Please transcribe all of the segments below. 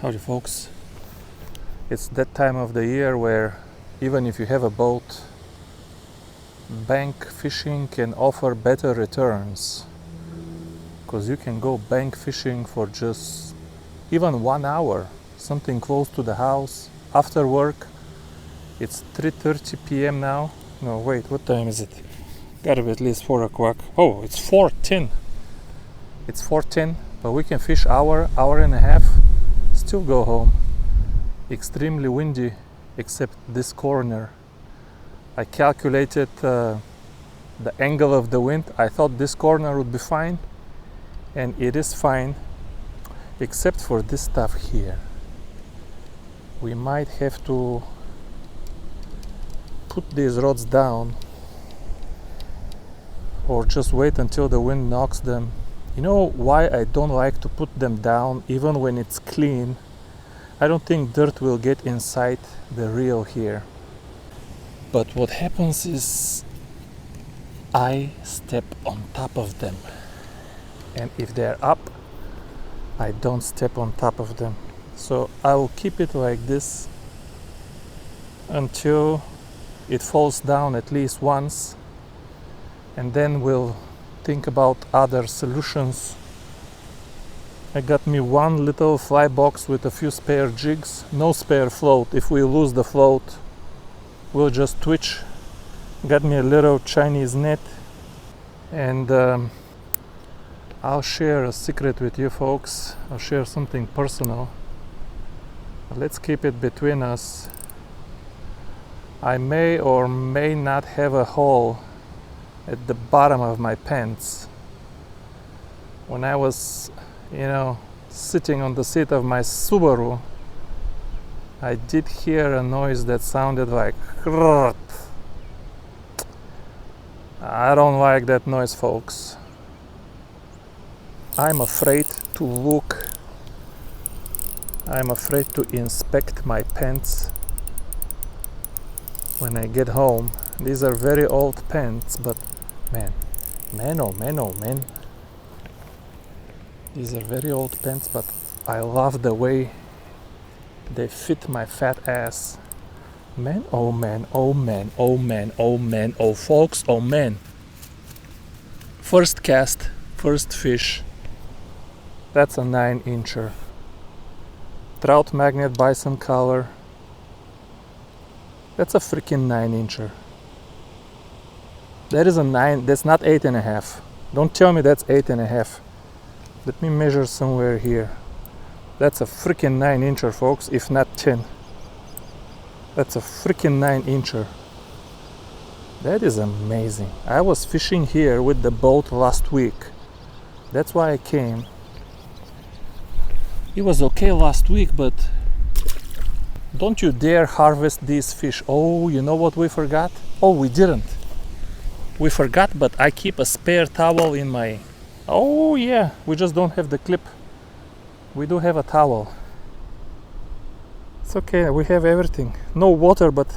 Howdy folks. It's that time of the year where even if you have a boat, bank fishing can offer better returns, because you can go bank fishing for just even 1 hour, something close to the house after work. It's 3:30 p.m. now. No, wait, what time is it? Gotta be at least 4 o'clock. Oh, it's 4:10. It's 4:10, but we can fish hour and a half, still go home. Extremely windy except this corner. I calculated the angle of the wind. I thought this corner would be fine, and it is fine except for this stuff here. We might have to put these rods down or just wait until the wind knocks them. You know why I don't like to put them down even when it's clean? I don't think dirt will get inside the reel here. But what happens is I step on top of them. And if they're up, I don't step on top of them. So I will keep it like this until it falls down at least once, and then we'll think about other solutions. I got me one little fly box with a few spare jigs, no spare float. If we lose the float, we'll just twitch. Got me a little Chinese net, and I'll share a secret with you folks. I'll share something personal. Let's keep it between us. I may or may not have a hole at the bottom of my pants. When I was, sitting on the seat of my Subaru, I did hear a noise that sounded like "krrrt." I don't like that noise, folks. I'm afraid to look. I'm afraid to inspect my pants when I get home. These are very old pants, but man, oh man. These are very old pants, but I love the way they fit my fat ass. Man, oh man, oh man, oh man, oh man, oh folks, oh man. First cast, first fish. That's a 9-incher. Trout magnet bison color. That's a freaking 9-incher. That is a 9, that's not 8.5. Don't tell me that's 8.5. Let me measure somewhere here. That's a freaking 9-incher, folks, if not 10. That's a freaking 9-incher. That is amazing. I was fishing here with the boat last week. That's why I came. It was okay last week, but don't you dare harvest these fish. Oh, you know what we forgot? Oh, we didn't. We forgot, but I keep a spare towel in my... Oh yeah, we just don't have the clip. We do have a towel. It's okay, we have everything. No water, but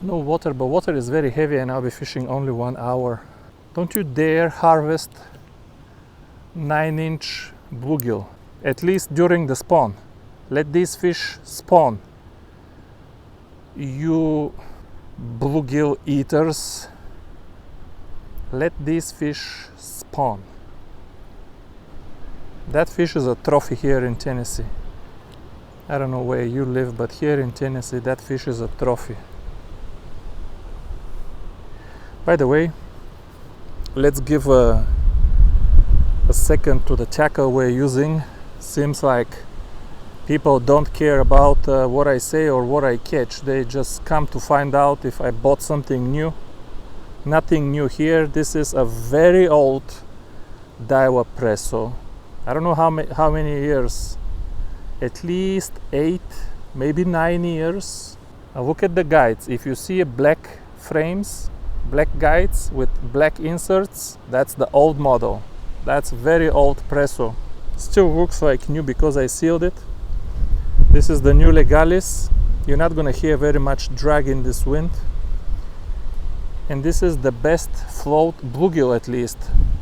water is very heavy, and I'll be fishing only 1 hour. Don't you dare harvest 9-inch bluegill, at least during the spawn. Let these fish spawn. You bluegill eaters, let these fish spawn. That fish is a trophy here in Tennessee. I don't know where you live, but here in Tennessee that fish is a trophy. By the way, let's give a second to the tackle we're using. Seems like people don't care about what I say or what I catch. They just come to find out if I bought something new. Nothing new here. This is a very old Daiwa Presso. I don't know how many years. At least 8, maybe 9 years. Now look at the guides. If you see black frames, black guides with black inserts, that's the old model. That's very old Presso. Still looks like new because I sealed it. This is the new Legalis. You're not gonna hear very much drag in this wind. And this is the best float, bluegill at least,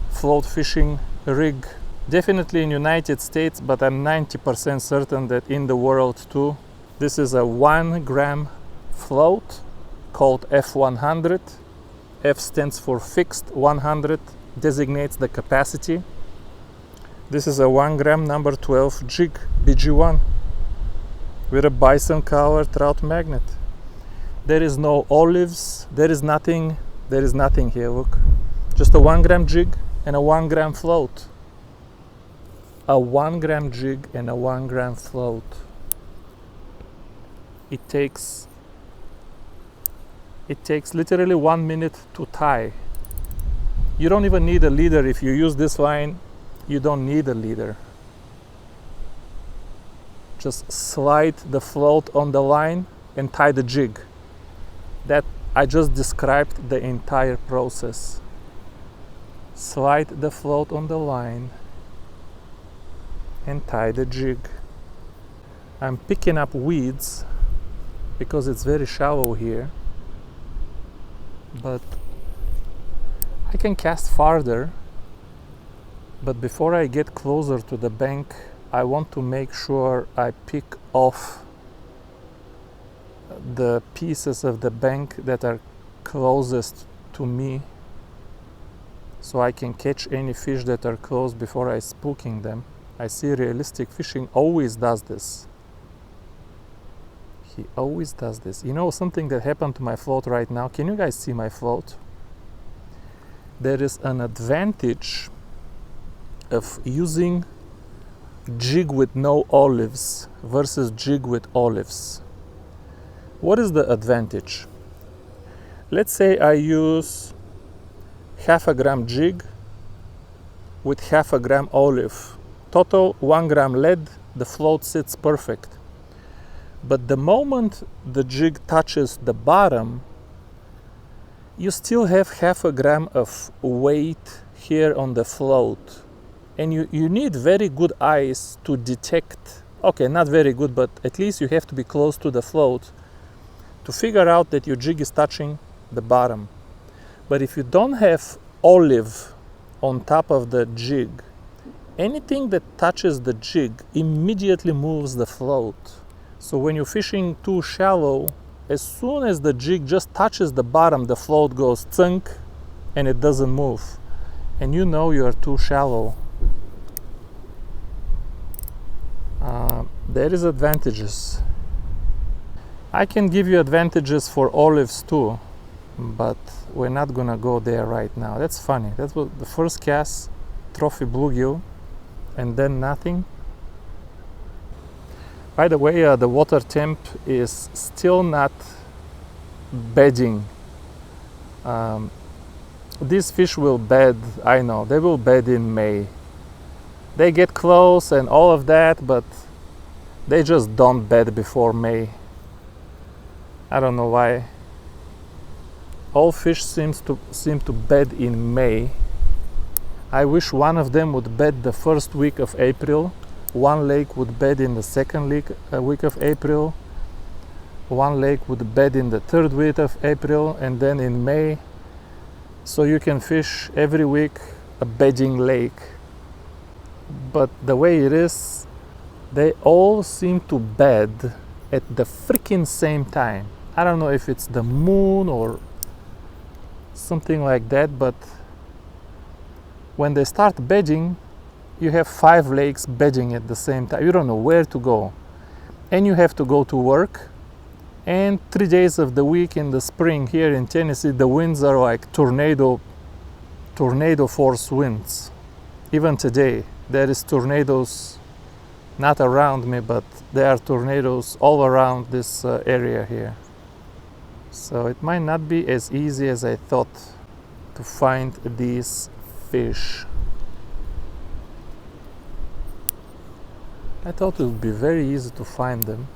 float fishing rig Definitely in United States, but I'm 90% certain that in the world too. This is a 1 gram float called F100. F stands for fixed, 100 designates the capacity. This is a 1 gram number 12 jig, BG1, with a bison color trout magnet. There is no olives, there is nothing here, look. Just a 1 gram jig and a 1 gram float. A 1 gram jig and a 1 gram float. It takes literally 1 minute to tie. You don't even need a leader. If you use this line, you don't need a leader. Just slide the float on the line and tie the jig. That I just described the entire process. Slide the float on the line and tie the jig. I'm picking up weeds because it's very shallow here, but I can cast farther. But before I get closer to the bank, I want to make sure I pick off the pieces of the bank that are closest to me, so I can catch any fish that are close before I spooking them. I see Realistic Fishing always does this. He always does this. You know something that happened to my float right now? Can you guys see my float? There is an advantage of using jig with no olives versus jig with olives. What is the advantage? Let's say I use 1/2 gram jig with 1/2 gram olive. Total 1 gram lead, the float sits perfect. But the moment the jig touches the bottom, you still have 1/2 gram of weight here on the float. And you need very good eyes to detect, okay, not very good, but at least you have to be close to the float to figure out that your jig is touching the bottom. But if you don't have olive on top of the jig, anything that touches the jig immediately moves the float. So when you're fishing too shallow, as soon as the jig just touches the bottom, the float goes thunk and it doesn't move. And you know you are too shallow. There is advantages. I can give you advantages for olives too, but we're not gonna go there right now. That's funny. That was the first cast, trophy bluegill, and then nothing. By the way, the water temp is still not bedding. These fish will bed, I know, they will bed in May. They get close and all of that, but they just don't bed before May. I don't know why. All fish seem to bed in May. I wish one of them would bed the first week of April. One lake would bed in the second week of April. One lake would bed in the third week of April, and then in May. So you can fish every week a bedding lake. But the way it is, they all seem to bed at the freaking same time. I don't know if it's the moon or something like that, but when they start bedding, you have 5 lakes bedding at the same time. You don't know where to go. And you have to go to work. And 3 days of the week in the spring here in Tennessee, the winds are like tornado force winds. Even today, there is tornadoes, not around me, but there are tornadoes all around this area here. So it might not be as easy as I thought to find these fish. I thought it would be very easy to find them,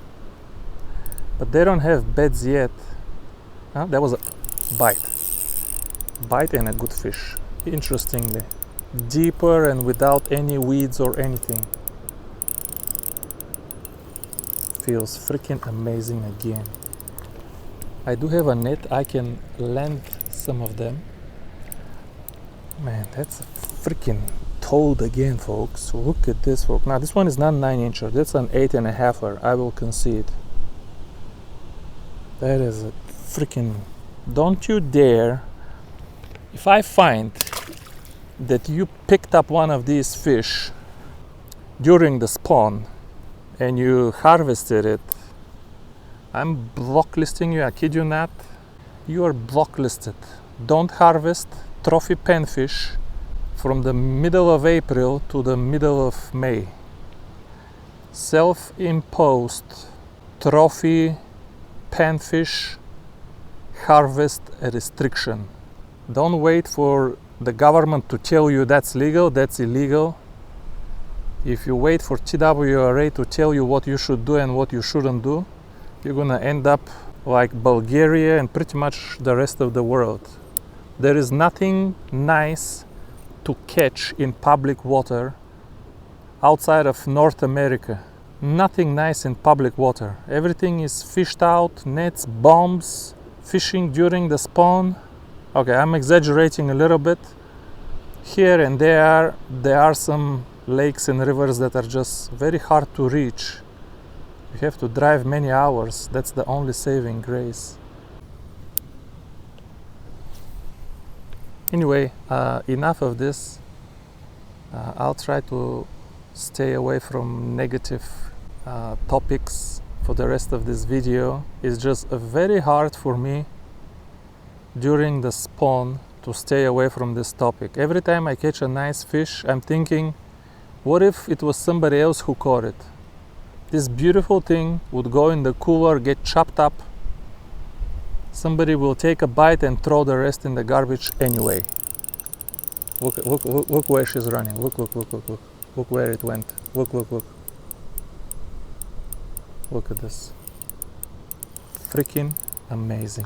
but they don't have beds yet. That was a bite and a good fish, interestingly. Deeper and without any weeds or anything. Feels freaking amazing again. I do have a net, I can land some of them. Man, that's a freaking toad again, folks. Look at this, folks. Now this one is not 9-incher. That's an 8.5er. I will concede. That is a freaking... Don't you dare. If I find that you picked up one of these fish during the spawn and you harvested it, I'm blocklisting you. I kid you not. You are blocklisted. Don't harvest trophy panfish from the middle of April to the middle of May. Self-imposed trophy panfish harvest restriction. Don't wait for the government to tell you that's legal, that's illegal. If you wait for TWRA to tell you what you should do and what you shouldn't do, you're gonna end up like Bulgaria and pretty much the rest of the world. There is nothing nice to catch in public water outside of North America. Nothing nice in public water. Everything is fished out, nets, bombs, fishing during the spawn. Okay, I'm exaggerating a little bit. Here and there are some lakes and rivers that are just very hard to reach. You have to drive many hours. That's the only saving grace. Anyway, enough of this. I'll try to stay away from negative topics for the rest of this video. It's just very hard for me during the spawn to stay away from this topic. Every time I catch a nice fish, I'm thinking, what if it was somebody else who caught it? This beautiful thing would go in the cooler, get chopped up. Somebody will take a bite and throw the rest in the garbage anyway. Look where she's running. Look. Look where it went. Look. Look at this. Freaking amazing.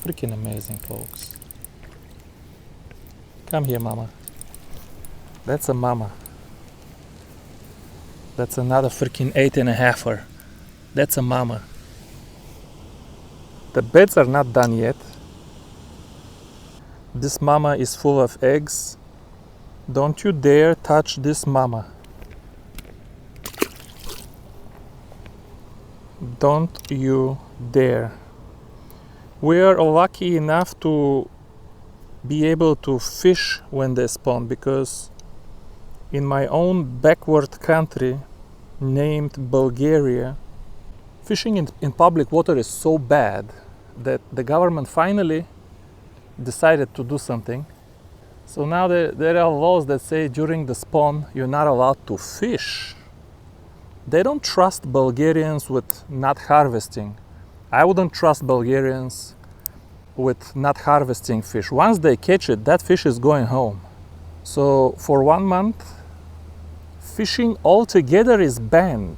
Freaking amazing, folks. Come here, mama. That's a mama. That's another freaking 8.5er. That's a mama. The beds are not done yet. This mama is full of eggs. Don't you dare touch this mama. Don't you dare. We are lucky enough to be able to fish when they spawn, because in my own backward country named Bulgaria, fishing in public water is so bad that the government finally decided to do something. So now there are laws that say during the spawn you're not allowed to fish. They don't trust Bulgarians with not harvesting. I wouldn't trust Bulgarians with not harvesting fish. Once they catch it, that fish is going home. So for 1 month, fishing altogether is banned.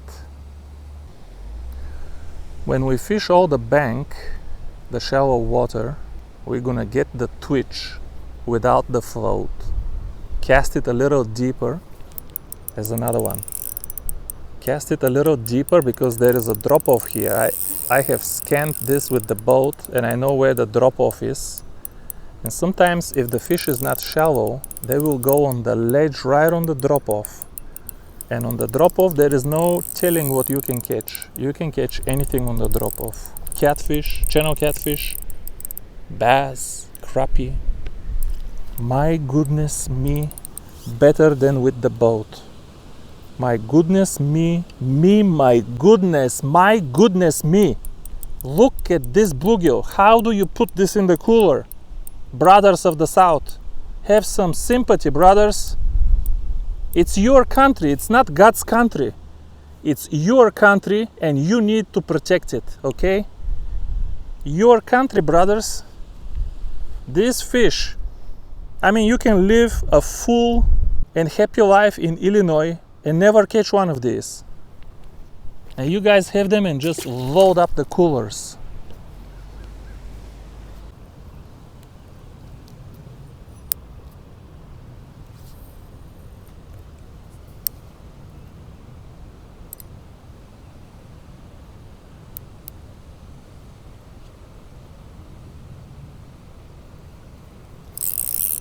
When we fish all the bank, the shallow water, we're gonna get the twitch without the float. Cast it a little deeper. There's another one. Cast it a little deeper because there is a drop-off here. I have scanned this with the boat and I know where the drop-off is. And sometimes if the fish is not shallow, they will go on the ledge right on the drop-off. And on the drop-off there is no telling what you can catch. You can catch anything on the drop-off. Catfish, channel catfish, bass, crappie. My goodness me, better than with the boat. My goodness me, my goodness me. Look at this bluegill. How do you put this in the cooler? Brothers of the South, have some sympathy, brothers. It's your country, it's not God's country. It's your country and you need to protect it, okay? Your country, brothers. These fish, I mean, you can live a full and happy life in Illinois and never catch one of these. And you guys have them and just load up the coolers.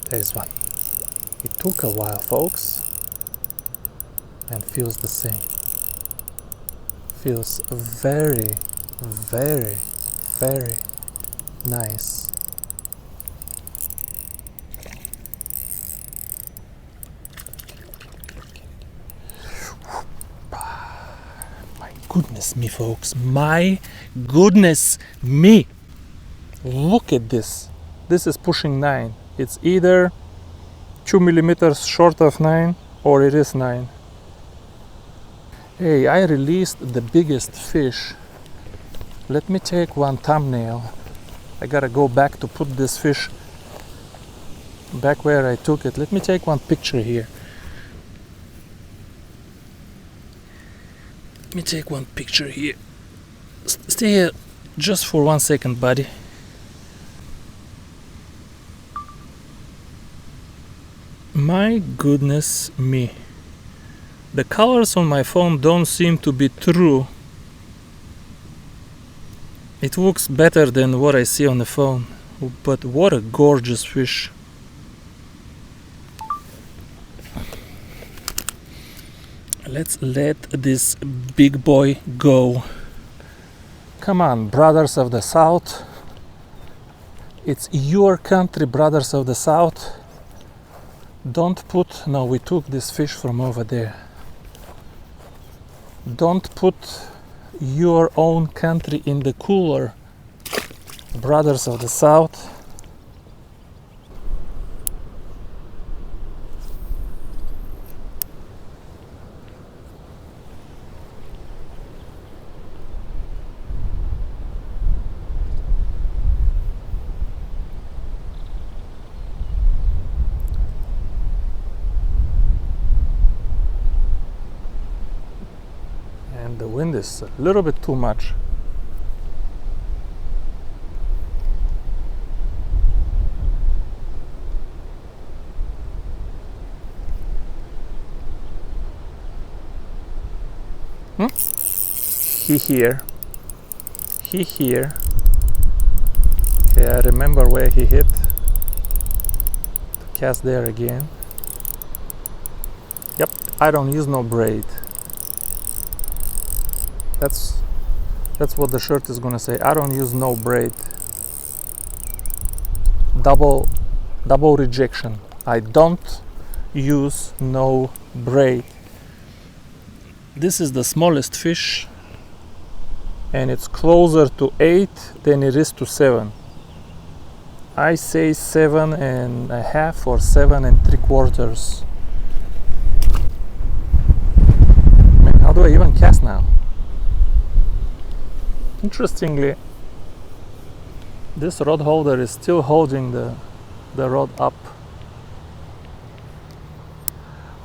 There's one. It took a while, folks, and feels the same. Feels very, very, very nice. My goodness me, folks. My goodness me. Look at this. This is pushing 9. It's either 2 millimeters short of 9 or it is 9. Hey, I released the biggest fish. Let me take one thumbnail. I gotta go back to put this fish back where I took it. Let me take one picture here. Let me take one picture here. Stay here just for 1 second, buddy. My goodness me. The colors on my phone don't seem to be true. It looks better than what I see on the phone. But what a gorgeous fish. Let's let this big boy go. Come on, brothers of the South. It's your country, brothers of the South. Don't put... No, we took this fish from over there. Don't put your own country in the cooler, brothers of the South. The wind is a little bit too much. He here. Okay, I remember where he hit. Cast there again. Yep, I don't use no braid. That's what the shirt is gonna say. I don't use no braid. Double rejection. I don't use no braid. This is the smallest fish, and it's closer to 8 than it is to 7. I say 7.5 or 7 3/4. Man, how do I even cast now? Interestingly, this rod holder is still holding the rod up.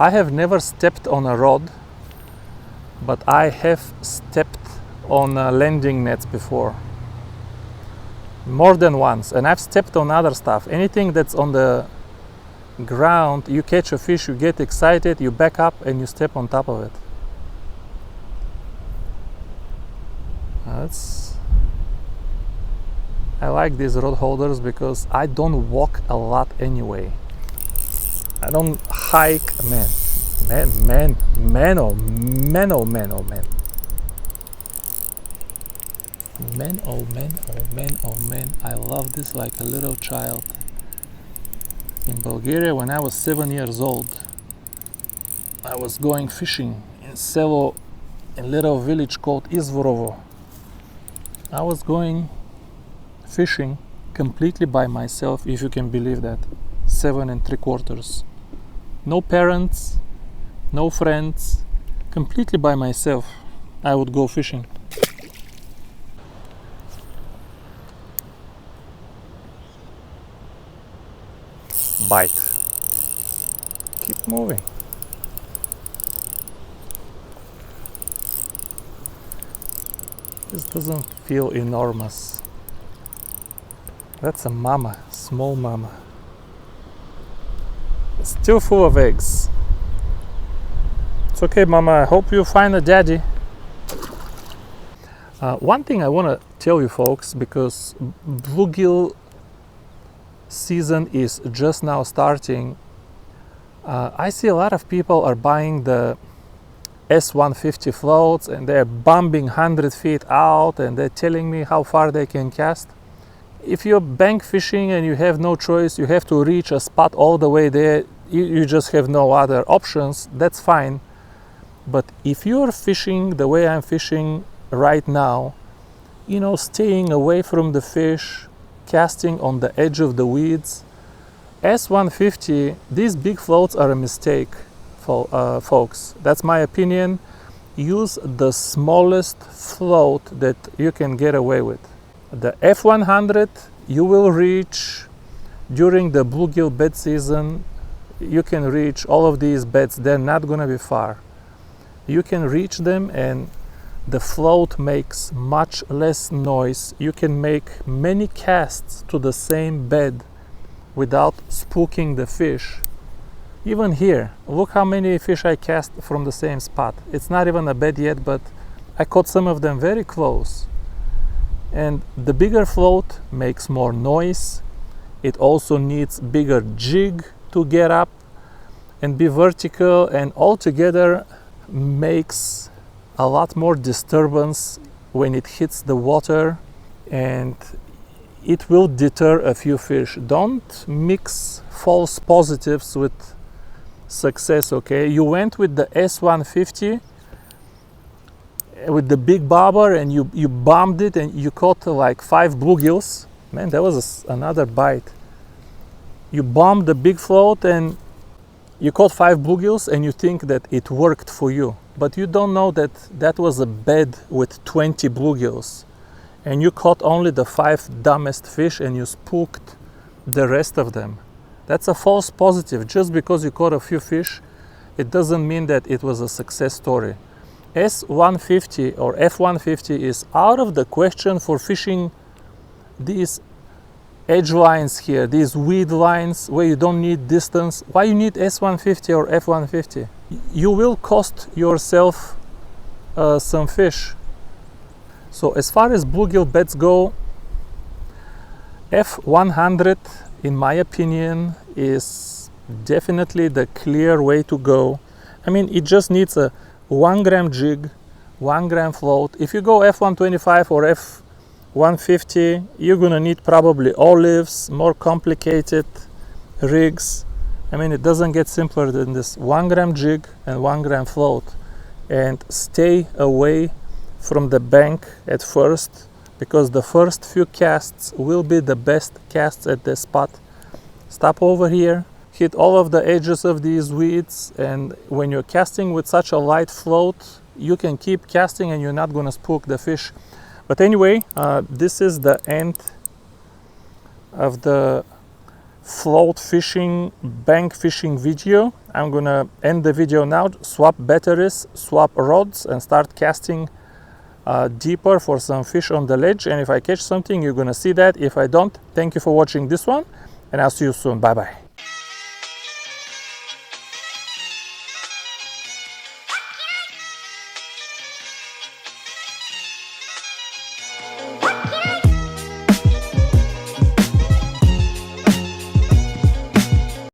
I have never stepped on a rod, but I have stepped on landing nets before. More than once. And I've stepped on other stuff. Anything that's on the ground, you catch a fish, you get excited, you back up and you step on top of it. I like these rod holders because I don't walk a lot anyway. I don't hike, man, oh man. I love this like a little child. In Bulgaria, when I was 7 years old, I was going fishing in selo, a little village called Izvorovo. I was going fishing completely by myself, if you can believe that. 7 3/4. No parents, no friends, completely by myself. I would go fishing. Bite. Keep moving. This doesn't feel enormous. That's a mama, small mama. It's still full of eggs. It's okay, mama, I hope you find a daddy. One thing I want to tell you folks, because Bluegill season is just now starting, I see a lot of people are buying the S150 floats and they're bombing 100 feet out and they're telling me how far they can cast. If you're bank fishing and you have no choice, you have to reach a spot all the way there, you just have no other options, that's fine. But if you're fishing the way I'm fishing right now, you know, staying away from the fish, casting on the edge of the weeds, S150, these big floats are a mistake, folks. That's my opinion. Use the smallest float that you can get away with. The F100 you will reach during the bluegill bed season. You can reach all of these beds, they're not gonna be far. You can reach them and the float makes much less noise. You can make many casts to the same bed without spooking the fish. Even here, look how many fish I cast from the same spot. It's not even a bed yet, but I caught some of them very close. And the bigger float makes more noise. It also needs bigger jig to get up and be vertical, and altogether makes a lot more disturbance when it hits the water, and it will deter a few fish. Don't mix false positives with success, okay? You went with the S150 with the big bobber and you bombed it and you caught like 5 bluegills. Man, that was another bite. You bombed the big float and you caught 5 bluegills and you think that it worked for you. But you don't know that that was a bed with 20 bluegills. And you caught only the 5 dumbest fish and you spooked the rest of them. That's a false positive. Just because you caught a few fish, it doesn't mean that it was a success story. S150 or F150 is out of the question for fishing these edge lines here, these weed lines where you don't need distance. Why you need S150 or F150? You will cost yourself some fish. So as far as bluegill beds go, F100 in my opinion is definitely the clear way to go. I mean, it just needs a 1 gram jig, 1 gram float. If you go F125 or F150, you're gonna need probably olives, more complicated rigs. I mean, it doesn't get simpler than this. 1 gram jig and 1 gram float, and stay away from the bank at first, because the first few casts will be the best casts at the spot. Stop over here, hit all of the edges of these weeds, and when you're casting with such a light float, you can keep casting and you're not going to spook the fish. But anyway, this is the end of the float fishing, bank fishing video. I'm going to end the video now, swap batteries, swap rods, and start casting deeper for some fish on the ledge. And if I catch something, you're going to see that. If I don't, thank you for watching this one, and I'll see you soon. Bye bye.